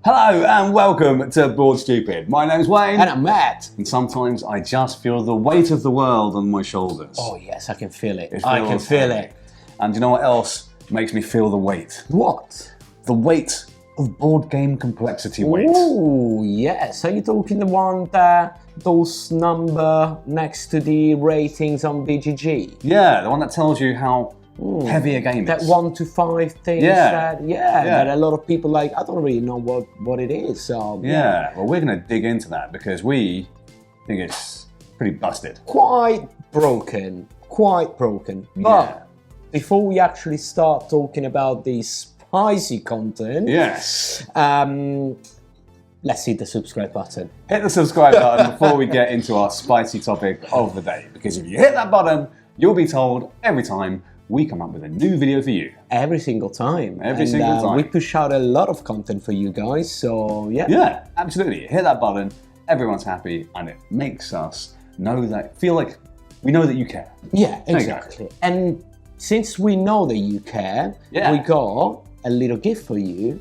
Hello and welcome to Board Stupid. My name's Wayne. And I'm Matt. And sometimes I just feel the weight of the world on my shoulders. Oh yes, I can feel it. I can feel it. And you know what else makes me feel the weight? What? The weight of board game complexity weight. Oh yes. Are you talking the one that those number next to the ratings on BGG? Yeah, the one that tells you how heavy a game That is. 1 to 5 things. Yeah. That a lot of people like. I don't really know what it is. So Yeah, well, we're going to dig into that because we think it's pretty busted. Quite broken. But before we actually start talking about the spicy content, Yes. let's hit the subscribe button. Hit the subscribe button before we get into our spicy topic of the day. Because if you hit that button, you'll be told every time we come up with a new video for you. Every single time. Every single time. We push out a lot of content for you guys, so yeah. Yeah, absolutely. Hit that button, everyone's happy, and it makes us feel like we know that you care. Yeah, exactly. And since we know that you care, we got a little gift for you,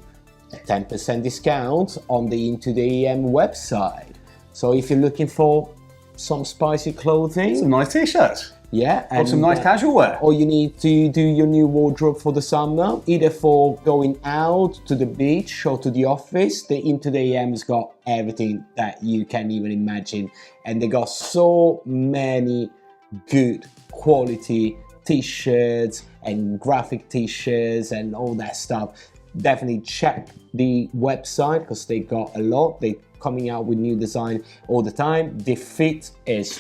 a 10% discount on the Into the EM website. So if you're looking for some spicy clothing, Some nice t-shirts. yeah, Or some nice casual wear. or you need to do your new wardrobe for the summer, either for going out to the beach or to the office. The Into the EM's got everything that you can even imagine, and they got so many good quality t-shirts and graphic t-shirts and all that stuff. Definitely check the website because they got a lot. They're coming out with new design all the time. The fit is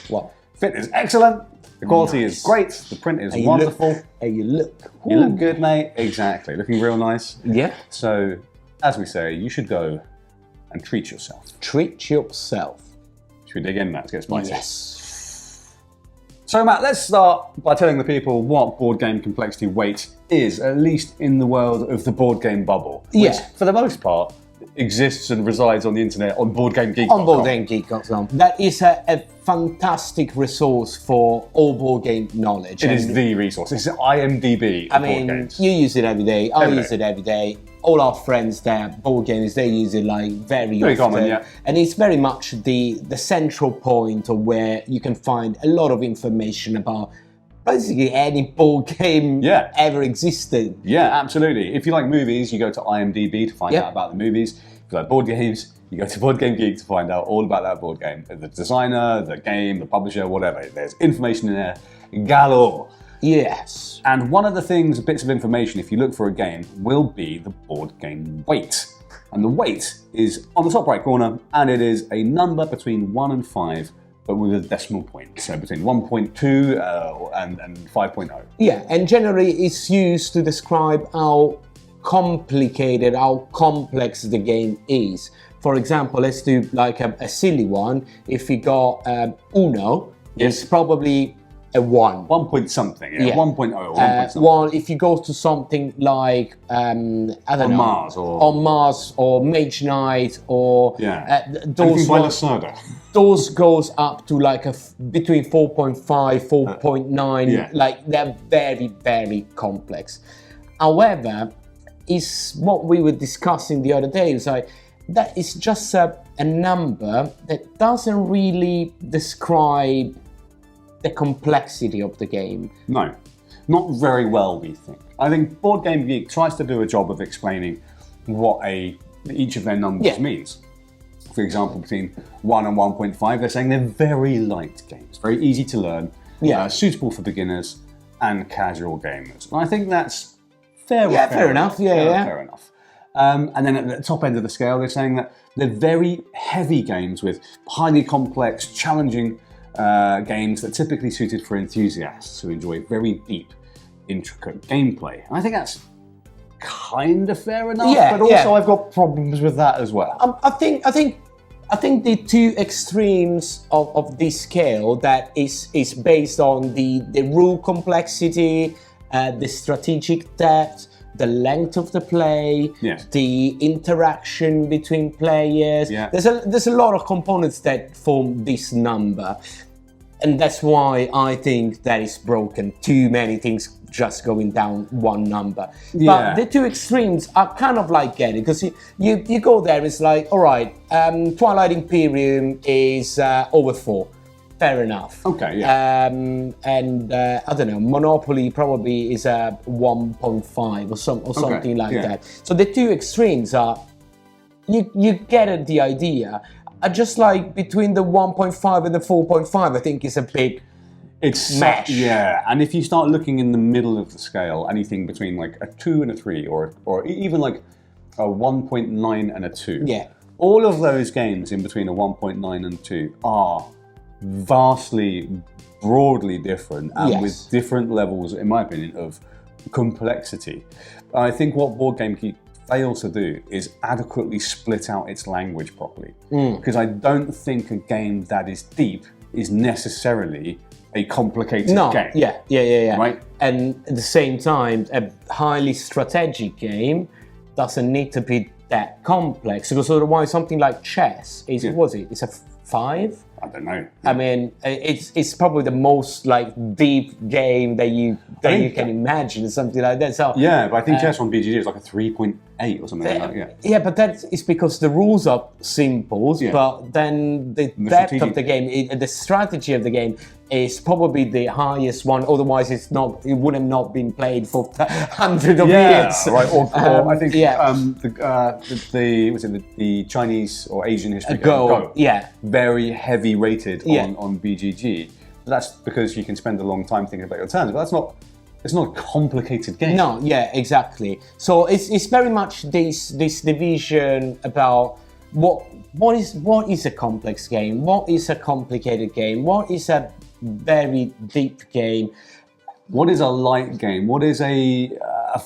Fit is excellent. The quality is great. The print is wonderful. You look good, mate. Exactly. Looking real nice. Yeah. So, as we say, you should go and treat yourself. Treat yourself. Should we dig in, Matt, to get spicy? Yes. So, Matt, let's start by telling the people what board game complexity weight is, at least in the world of the board game bubble. Which, for the most part, exists and resides on the internet on boardgamegeek.com. On boardgamegeek.com. That is a fantastic resource for all board game knowledge. It is the resource. It's IMDb of board games. You use it every day. I use it every day. All our friends that board games, they use it like very often. Common, yeah. And it's very much the central point of where you can find a lot of information about basically any board game ever existed. Yeah, absolutely. If you like movies, you go to IMDb to find out about the movies. If you like board games, you go to Board Game Geek to find out all about that board game. The designer, the game, the publisher, whatever. There's information in there galore. Yes. And one of the bits of information, if you look for a game, will be the board game weight. And the weight is on the top right corner, and it is a number between 1 and 5, but with a decimal point. So between 1.2 and 5.0. Yeah, and generally it's used to describe how complicated, how complex the game is. For example, let's do like a silly one. If we got Uno, it's probably a 1. 1 point something, 1.0 or 1. Well, if you go to something like, I don't know. Mars or... On Mars or Mage Knight or... Those goes up to like between 4.5, 4.9, like they're very, very complex. However, is what we were discussing the other day, is like, that is just a number that doesn't really describe the complexity of the game. No, not very well, we think. I think Board Game Geek tries to do a job of explaining what each of their numbers means. For example, between 1 and 1.5, they're saying they're very light games, very easy to learn, suitable for beginners and casual gamers. And I think that's fair enough. Fair enough. And then at the top end of the scale, they're saying that they're very heavy games with highly complex, challenging games that are typically suited for enthusiasts who enjoy very deep, intricate gameplay. And I think that's kind of fair enough, but also I've got problems with that as well. I think the two extremes of this scale that is based on the rule complexity, the strategic depth, the length of the play, the interaction between players. There's a lot of components that form this number. And that's why I think that is broken. Too many things just going down one number. Yeah. But the two extremes are kind of like getting, because you go there, it's like, all right, Twilight Imperium is over 4. Fair enough. Okay, yeah. And I don't know, Monopoly probably is a 1.5 or something like that. So the two extremes are, you get the idea. Just like between the 1.5 and the 4.5, I think is a big mesh. Yeah, and if you start looking in the middle of the scale, anything between like a 2 and a 3, or even like a 1.9 and a 2. Yeah. All of those games in between a 1.9 and 2 are vastly, broadly different, and with different levels, in my opinion, of complexity. I think what Board Game Geek fails to do is adequately split out its language properly. Because I don't think a game that is deep is necessarily a complicated game. Yeah. Right? And at the same time, a highly strategic game doesn't need to be that complex, because otherwise something like chess is, it's a 5? I don't know. I mean, it's probably the most like deep game that you can imagine, something like that. So yeah, but I think chess on BGG is like a 3.8 or something like that. Yeah. Yeah, but that is because the rules are simple, but then the depth of the game, the strategy of the game is probably the highest one. Otherwise, it would have not been played for hundreds of years. Right. Or I think the Chinese or Asian history game, Go. Yeah. Very heavy rated on BGG. That's because you can spend a long time thinking about your turns, but it's not a complicated game. No, yeah, exactly. So it's very much this division about what is a complex game, what is a complicated game, what is a very deep game, what is a light game, what is a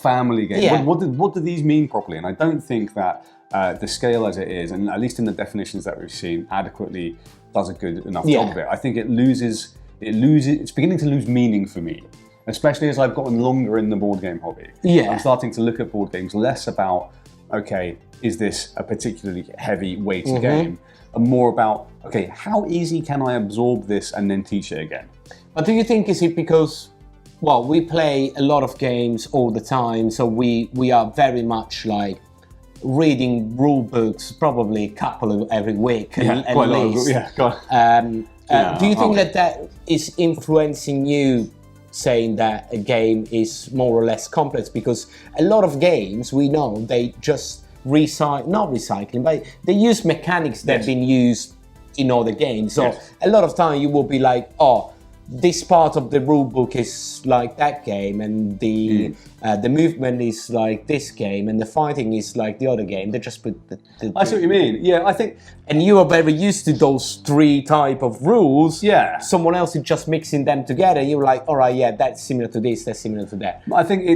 family game. Yeah. What do these mean properly? And I don't think that the scale as it is, and at least in the definitions that we've seen, adequately does a good enough job of it. I think it's beginning to lose meaning for me, especially as I've gotten longer in the board game hobby. Yeah. I'm starting to look at board games less about, okay, is this a particularly heavy weighted game, and more about, okay, how easy can I absorb this and then teach it again? But do you think, is it because, well, we play a lot of games all the time, so we are very much like reading rule books, probably a couple of every week at least. Do you think that is influencing you, saying that a game is more or less complex? Because a lot of games, we know, they just not recycling, but they use mechanics that have been used in other games. So a lot of time you will be like, oh, this part of the rule book is like that game, and the movement is like this game, and the fighting is like the other game. They just put I see what you mean. Yeah, I think. And you are very used to those 3 type of rules. Yeah. Someone else is just mixing them together. You're like, all right, yeah, that's similar to this, that's similar to that. I think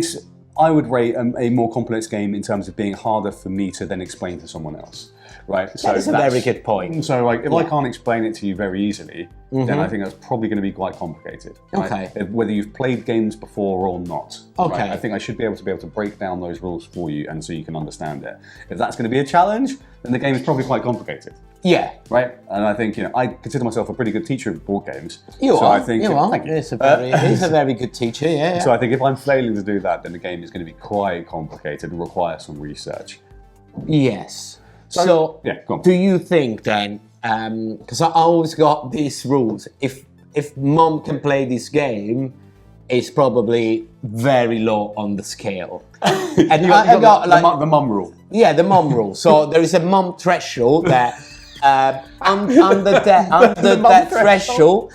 I would rate a more complex game in terms of being harder for me to then explain to someone else. Right, so that's a very good point. So, like, if I can't explain it to you very easily, then I think that's probably going to be quite complicated. Right? Okay. Whether you've played games before or not. Okay. Right? I think I should be able to break down those rules for you, and so you can understand it. If that's going to be a challenge, then the game is probably quite complicated. Yeah. Right, and I think I consider myself a pretty good teacher of board games. You are. I think you are. He's a very good teacher. Yeah. So I think if I'm failing to do that, then the game is going to be quite complicated and require some research. Yes. So go on. Do you think then, because I always got these rules, if mom can play this game, it's probably very low on the scale. And I got like the mum rule. Yeah, the mom rule. So there is a mom threshold that under that threshold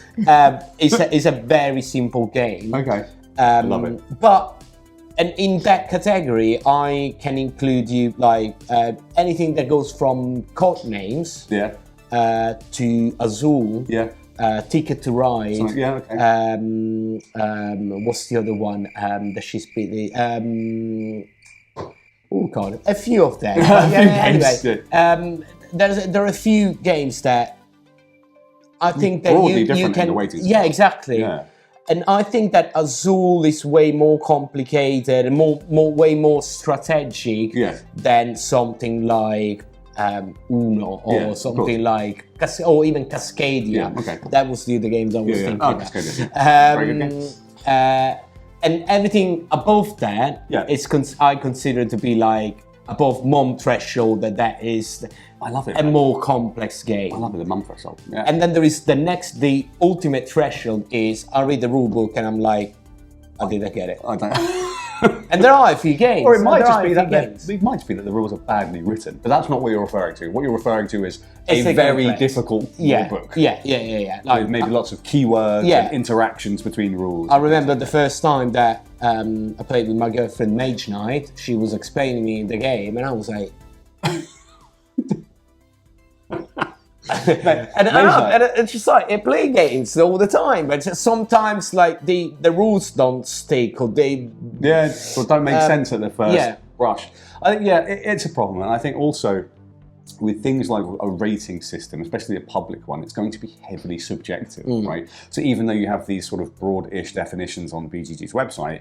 is a very simple game. Okay. Love it. And in that category, I can include you like anything that goes from code names to Azul, Ticket to Ride. Okay. What's the other one that she's been? Oh God, a few of them. Anyway, there are a few games that I think that you can. In the weighting. Yeah, exactly. Yeah. And I think that Azul is way more complicated and way more strategic than something like Uno or Yeah, something like, or even Cascadia. Yeah, okay. That was the games I was thinking Oh, about. Cascadia, yeah. Very good game. And everything above that is I consider to be like above mom threshold. That is I love it. a more complex game. I love it, the mum threshold. Yeah. And then there is the ultimate threshold is I read the rule book and I'm like, how did I get it? I don't. And there are a few games. Or it might just be that the rules are badly written, but that's not what you're referring to. What you're referring to is It's a very complex. difficult rule book. Yeah. Like, With maybe lots of keywords Yeah. and interactions between rules. I remember the first time that I played with my girlfriend Mage Knight, she was explaining me the game and I was like... and it's just like, I play games all the time, but sometimes like the rules don't stick or they... Yeah, or don't make sense at the first brush. I think, it's a problem. And I think also with things like a rating system, especially a public one, it's going to be heavily subjective, right? So even though you have these sort of broad-ish definitions on BGG's website,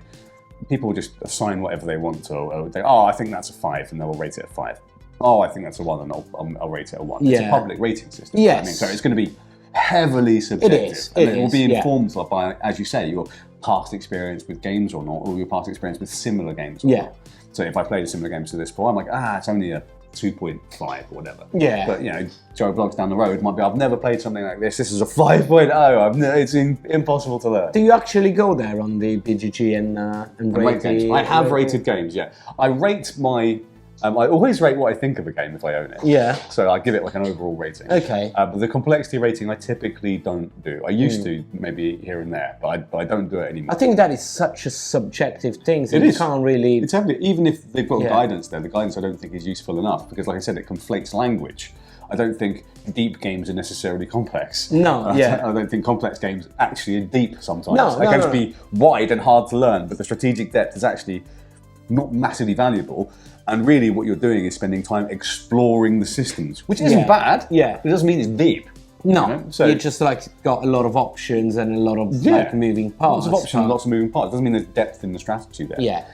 people will just assign whatever they want to. I think that's a 5, and they will rate it a 5. I think that's a 1, and I'll rate it a 1. It's a public rating system. Yes. I mean, so it's going to be heavily subjective. It will be informed by, as you say, your past experience with games or not, or your past experience with similar games or not. So if I played a similar game to this before, I'm like, it's only a 2.5 or whatever. Yeah. But, Joe Blogs down the road might be, I've never played something like this. This is a 5.0. It's impossible to learn. Do you actually go there on the BGG and rate games? I have rated games, yeah. I rate my... I always rate what I think of a game if I own it. Yeah. So I give it like an overall rating. Okay. But the complexity rating I typically don't do. I used to, maybe here and there, but I don't do it anymore. I think that is such a subjective thing. So It you is. can't really... It's heavily, even if they've got guidance there, the guidance I don't think is useful enough because, like I said, it conflates language. I don't think deep games are necessarily complex. No, I don't think complex games actually are deep sometimes. No, They're going to be wide and hard to learn, but the strategic depth is actually not massively valuable. And really what you're doing is spending time exploring the systems, which isn't bad. Yeah. It doesn't mean it's deep. No, So you just like got a lot of options and a lot of like moving parts. Lots of options, lots of moving parts. Doesn't mean there's depth in the strategy there. Yeah.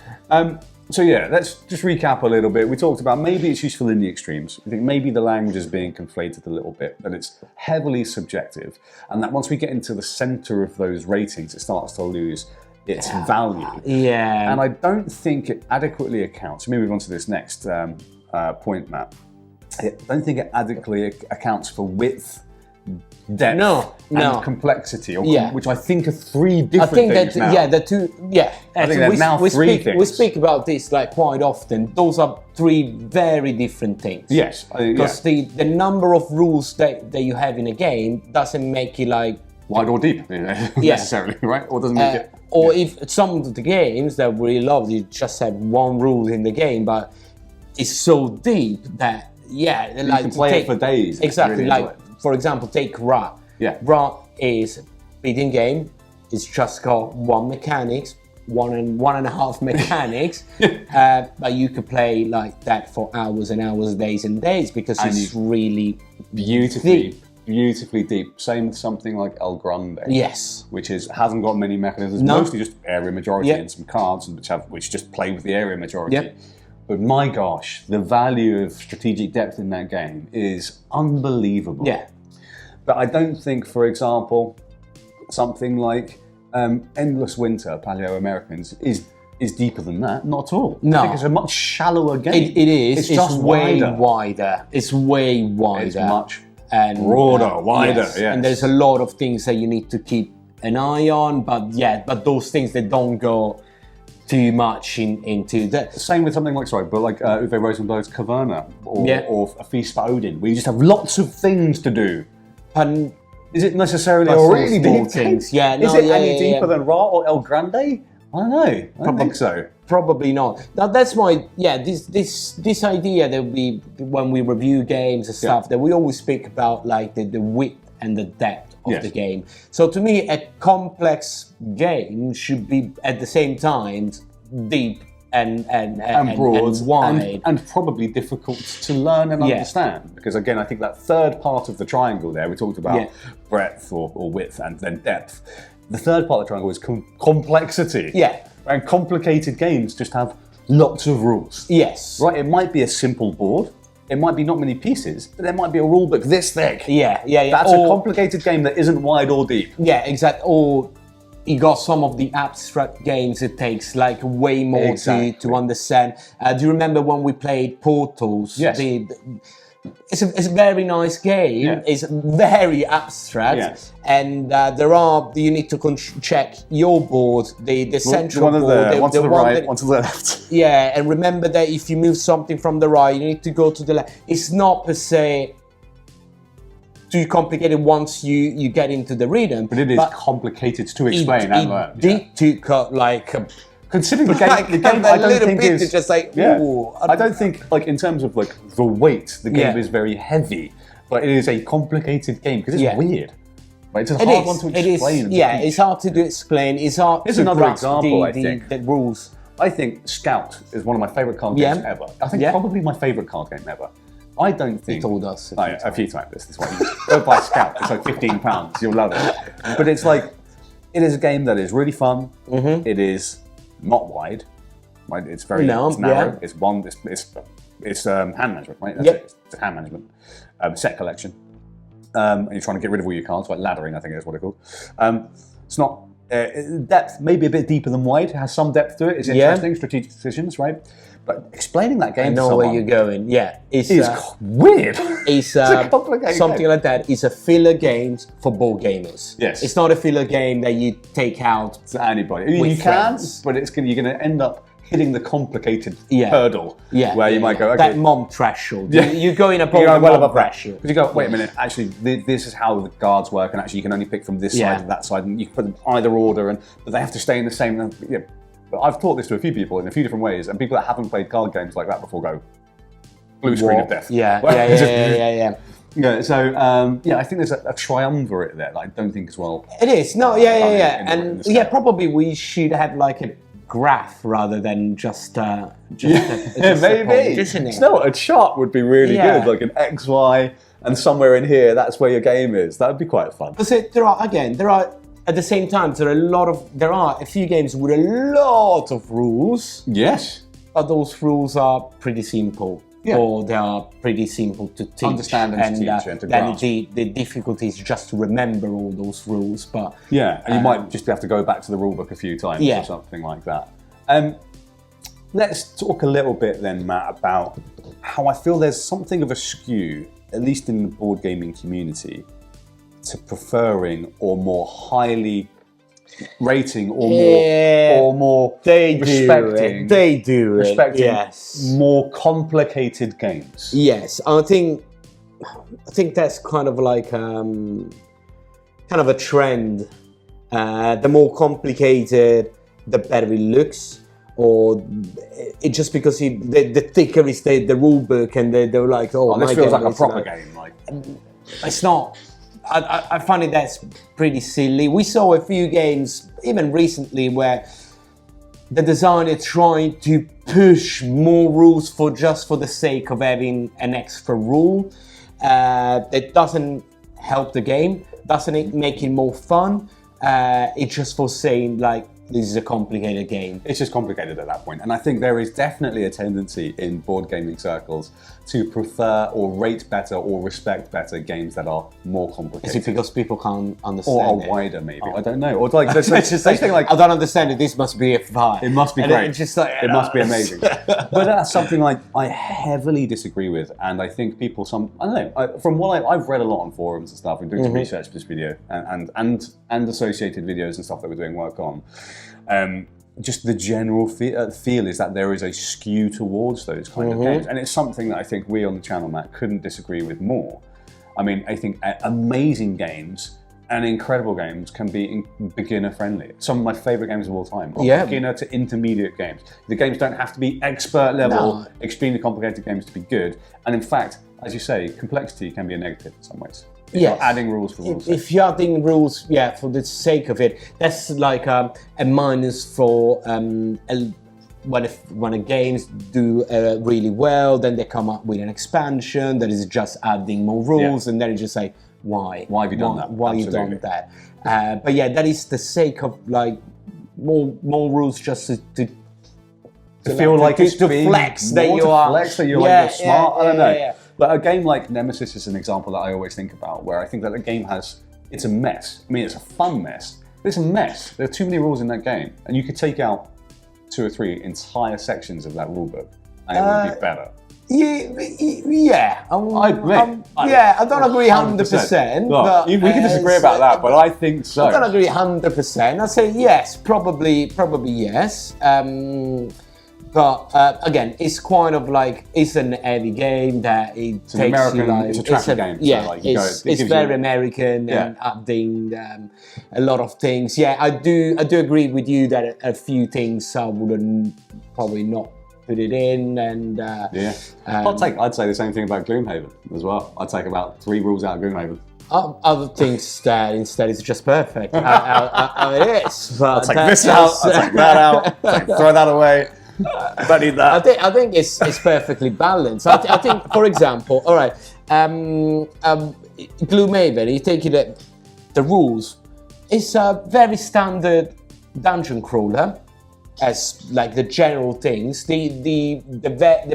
So let's just recap a little bit. We talked about maybe it's useful in the extremes. I think maybe the language is being conflated a little bit, that it's heavily subjective, and that once we get into the center of those ratings, it starts to lose its value. Yeah. And I don't think it adequately accounts. Let me move on to this next point, Matt. I don't think it adequately accounts for width, depth, and complexity, which I think are 3 different things now. I think there's now 3 things. We speak about this like quite often. Those are 3 very different things. Yes. Because the number of rules that you have in a game doesn't make it like wide or deep, necessarily, right? Or doesn't make it... Or if some of the games that we love, you just have 1 rule in the game, but it's so deep that, you can play it for days. Exactly. Really like, for example, take Ra. Yeah. Ra is a beating game. It's just got 1 mechanics, 1.5 mechanics, but you could play like that for hours and hours, days and days, because it's really beautifully deep. Same with something like El Grande. Yes. Which hasn't got many mechanisms, mostly just area majority and some cards which just play with the area majority. Yep. But my gosh, the value of strategic depth in that game is unbelievable. Yeah. But I don't think, for example, something like Endless Winter, Paleo Americans, is deeper than that. Not at all. No. I think it's a much shallower game. It is. It's just way wider. wider. It's way wider. It's much and broader, wider. Yes. And there's a lot of things that you need to keep an eye on. But those things that don't go too much into that. Same with something like Uwe Rosenberg's Caverna or A Feast for Odin, where you just have lots of things to do. And is it necessarily really deep things? Yeah. Is it any deeper than Ra or El Grande? I don't know. I don't think so. Probably not. Now that's why, this idea that when we review games and stuff, that we always speak about like the width and the depth of the game. So to me, a complex game should be at the same time deep and broad and wide and probably difficult to learn and understand, because again I think that third part of the triangle there, we talked about breadth or width and then depth. The third part of the triangle is complexity. And complicated games just have lots of rules. Yes. Right, it might be a simple board, it might be not many pieces, but there might be a rule book this thick. Yeah. That's a complicated game that isn't wide or deep. Yeah, exactly. Or you got some of the abstract games, it takes like way more to understand. Do you remember when we played Portals? Yes. It's a very nice game. Yeah. It's very abstract, Yes. and you need to check your board, the central one board, one to the one right, that, one to the left. Yeah, and remember that if you move something from the right, you need to go to the left. It's not per se too complicated once you get into the rhythm. But it is complicated to explain and learn. It took like considering the game, like I a don't little think bit is to just like, yeah. ooh. I don't think like in terms of like the weight, the game Yeah. is very heavy, but it is a complicated game because it's weird. Right? It's a hard one to explain. It's hard to explain. It's hard Here's to another grasp example, I think. the rules. I think Scout is one of my favourite card games ever. I think probably my favourite card game ever. I don't think... You told us a few times. This is why you go buy Scout. It's like £15. You'll love it. But it's like, it is a game that is really fun. Mm-hmm. It is not wide. Right? It's very narrow. Yeah. It's hand management, right? That's Yep. it. It's a hand management. Set collection. And you're trying to get rid of all your cards, like laddering, I think is what it's called. It's not... depth, maybe a bit deeper than wide. It has some depth to it. It's interesting, strategic decisions, right? But explaining that game I know where you're going. Yeah, it's weird. It's a complicated something game. like that. It's a filler game for board gamers. Yes. It's not a filler game that you take out to anybody. You can, friends. but you're going to end up hitting the complicated hurdle. Where you might go, okay. That mom threshold. You're going above the mom threshold. Because you go, wait a minute, actually, this is how the guards work, and actually you can only pick from this side to that side, and you can put them either order, but they have to stay in the same... But I've taught this to a few people in a few different ways, and people that haven't played card games like that before go, blue screen of death. Yeah. Yeah, so I think there's a triumvirate there that I don't think is well. It is. No, and probably we should have like a graph rather than just a maybe. point, isn't it? You know what? A chart would be really good, like an X, Y, and somewhere in here, that's where your game is. That would be quite fun. Because there are. At the same time, there are a few games with a lot of rules. Yes. But those rules are pretty simple. Yeah. Or they are pretty simple to teach. Understand and to teach and to then grasp. the difficulty is just to remember all those rules. But and you might just have to go back to the rulebook a few times or something like that. Let's talk a little bit then, Matt, about how I feel there's something of a skew, at least in the board gaming community, to preferring or more highly rating or more respecting. They do respecting yes. more complicated games. Yes, I think that's kind of like kind of a trend. The more complicated, the better it looks. Or it just because the thicker is the rule book, and they're like, this feels like a proper game. Like it's not. I find it that's pretty silly. We saw a few games, even recently, where the designer tried to push more rules for the sake of having an extra rule. That doesn't help the game, doesn't make it more fun. It's just for saying like, this is a complicated game. It's just complicated at that point. And I think there is definitely a tendency in board gaming circles to prefer or rate better or respect better games that are more complicated. Is it because people can't understand or are wider, maybe? I don't know. Or like, there's like, I don't understand it. This must be a 5. It must be and great. It's just like, it must be amazing. But that's something like I heavily disagree with, and I think people I don't know. From what I've read a lot on forums and stuff, and doing some research for this video, and associated videos and stuff that we're doing work on. Just the general feel is that there is a skew towards those kind of games, and it's something that I think we on the channel, Matt, couldn't disagree with more. I mean, I think amazing games and incredible games can be beginner friendly. Some of my favourite games of all time are beginner to intermediate games. The games don't have to be expert level, extremely complicated games to be good. And in fact, as you say, complexity can be a negative in some ways. If you're adding rules for rules' sake. If you're adding rules, for the sake of it, that's like a minus for when a games do really well, then they come up with an expansion that is just adding more rules, and then it's just like, why? Why have you done that? Why you done that? But that is the sake of like more rules just to feel like it's to flex that you are smart. I don't know. But a game like Nemesis is an example that I always think about, where I think that the game it's a mess. I mean, it's a fun mess, but it's a mess. There are too many rules in that game, and you could take out 2 or 3 entire sections of that rule book, and it would be better. Yeah, I don't agree 100%. But, we can disagree about that, but I think so. I don't agree 100%. I'd say yes, probably yes. But again, it's kind of like it's an heavy game that it's an American, it's a tracking game. Yeah, so like it's very American and adding a lot of things. Yeah, I do agree with you that a few things I wouldn't probably not put it in, and I'd say the same thing about Gloomhaven as well. I'd take about 3 rules out of Gloomhaven. Other things that instead is just perfect. How it is. But I'll take this out. I'll take that out. Throw that away. Don't need that. I think it's perfectly balanced. I think, for example, all right, Gloomhaven. You take it the rules. It's a very standard dungeon crawler. As like the general things, the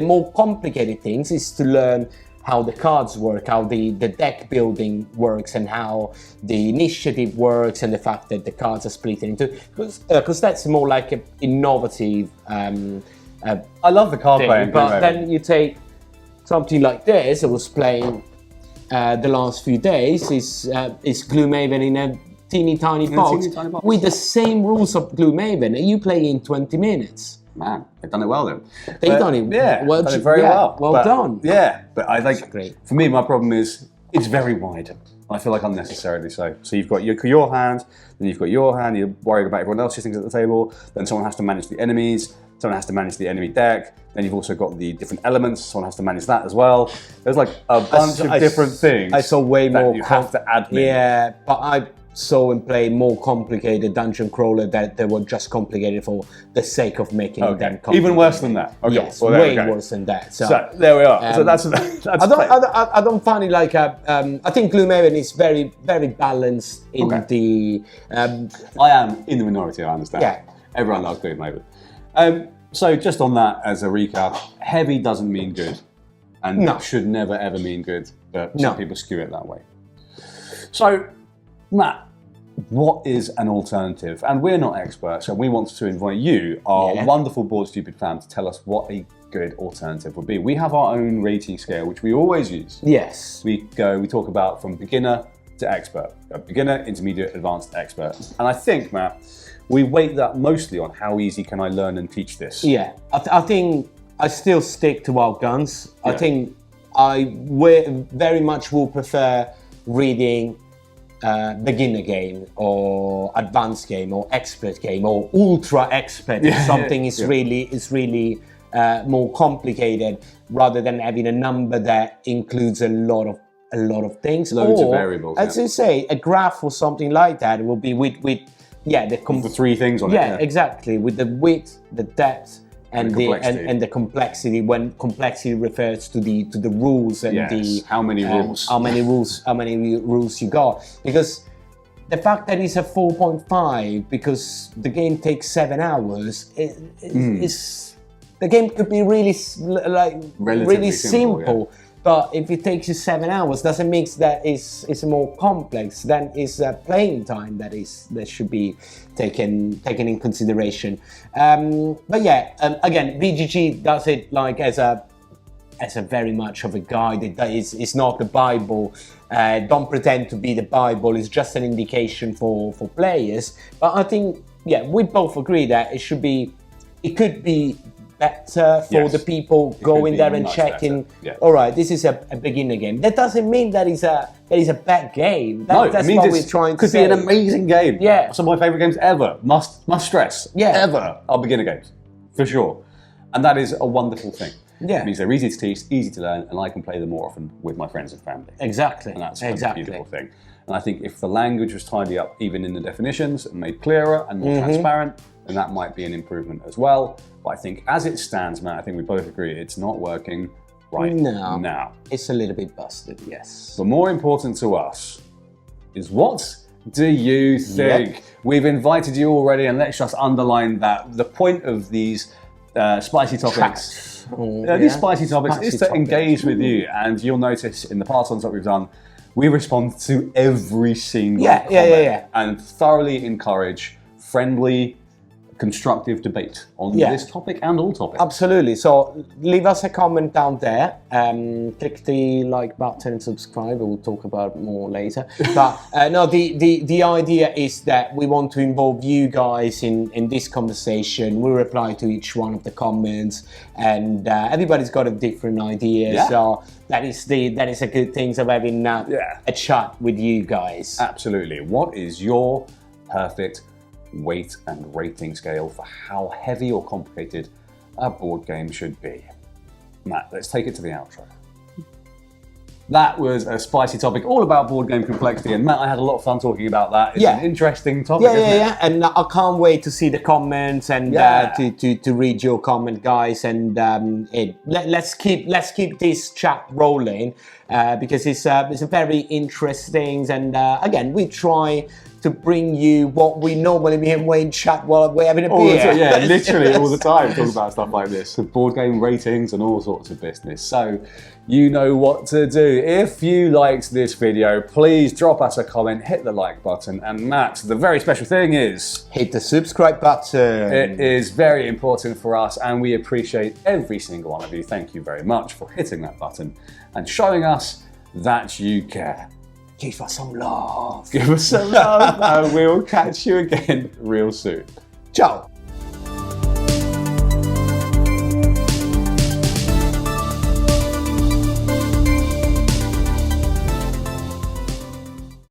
more complicated things is to learn how the cards work, how the deck building works, and how the initiative works, and the fact that the cards are split into, because that's more like an innovative. I love the card playing, but then you take something like this. I was playing the last few days. Is Gloomhaven in a teeny tiny box with the same rules of Gloomhaven, and you play in 20 minutes. Man, they've done it well then. They've done it very well. Well done. Yeah, but I think great. For me, my problem is it's very wide. I feel like unnecessarily so. So you've got your hand, then you've got your hand. You're worrying about everyone else's things at the table. Then someone has to manage the enemies. Someone has to manage the enemy deck. Then you've also got the different elements. Someone has to manage that as well. There's like a bunch of different things. I saw way more. You have to admin. Yeah, but I saw him play more complicated dungeon crawler that they were just complicated for the sake of making them complicated. Even worse than that. Okay. Yes, way worse than that. So there we are. So that's I don't find it like I think Gloomhaven is very, very balanced in the. I am in the minority. I understand. Yeah. Everyone loves Gloomhaven. So just on that as a recap, heavy doesn't mean good, and should never ever mean good. But some people skew it that way. So, Matt, what is an alternative? And we're not experts, so we want to invite you, our wonderful Board Stupid fan, to tell us what a good alternative would be. We have our own rating scale, which we always use. Yes. We talk about from beginner to expert, beginner, intermediate, advanced, expert. And I think, Matt, we weight that mostly on how easy can I learn and teach this. Yeah, I think I still stick to our guns. Yeah. I think I very much will prefer reading beginner game or advanced game or expert game or ultra expert if something is really more complicated, rather than having a number that includes a lot of things. Loads of variables. As you say, a graph or something like that will be with the 3 things on it. Yeah, exactly. With the width, the depth, and the complexity. When complexity refers to the rules and how many rules you got. Because the fact that it's a 4.5 because the game takes 7 hours is the game could be really simple. Yeah. But if it takes you 7 hours, doesn't mean that it's more complex. Then it's playing time that should be taken in consideration. But again, BGG does it like as a very much of a guide. It's not the Bible. Don't pretend to be the Bible. It's just an indication for players. But I think we both agree that it could be better for the people going there and checking. All right, this is a beginner game. That doesn't mean that is a bad game. That's it means what we're trying to say. Could be an amazing game. Yeah, some of my favorite games ever. Must stress. Yeah, ever are beginner games for sure, and that is a wonderful thing. Yeah, it means they're easy to teach, easy to learn, and I can play them more often with my friends and family. Exactly, and that's a beautiful thing. And I think if the language was tidy up, even in the definitions, and made clearer and more transparent, then that might be an improvement as well. But I think as it stands, Matt, I think we both agree it's not working right now. It's a little bit busted, yes. But more important to us is, what do you think? We've invited you already, and let's just underline that the point of these spicy topics. These spicy topics is to engage with you, and you'll notice in the past ones that we've done, we respond to every single comment and thoroughly encourage friendly, constructive debate on this topic and all topics. Absolutely. So leave us a comment down there. Click the like button and subscribe. We'll talk about it more later. But no, the idea is that we want to involve you guys in this conversation. We reply to each one of the comments, and everybody's got a different idea. So that is a good thing of having a chat with you guys. Absolutely. What is your perfect weight and rating scale for how heavy or complicated a board game should be? Matt, let's take it to the outro. That was a spicy topic all about board game complexity, and Matt, I had a lot of fun talking about that. It's an interesting topic, isn't it? And I can't wait to see the comments and to read your comment, guys. And let's keep this chat rolling because it's a very interesting. And again, we try to bring you what we normally me and Wayne chat while we're having a beer. Literally all the time talk about stuff like this, board game ratings and all sorts of business. So you know what to do. If you liked this video, please drop us a comment, hit the like button, and Matt, the very special thing is hit the subscribe button. It is very important for us, and we appreciate every single one of you. Thank you very much for hitting that button and showing us that you care. Give us some love. Give us some love, and we'll catch you again real soon. Ciao.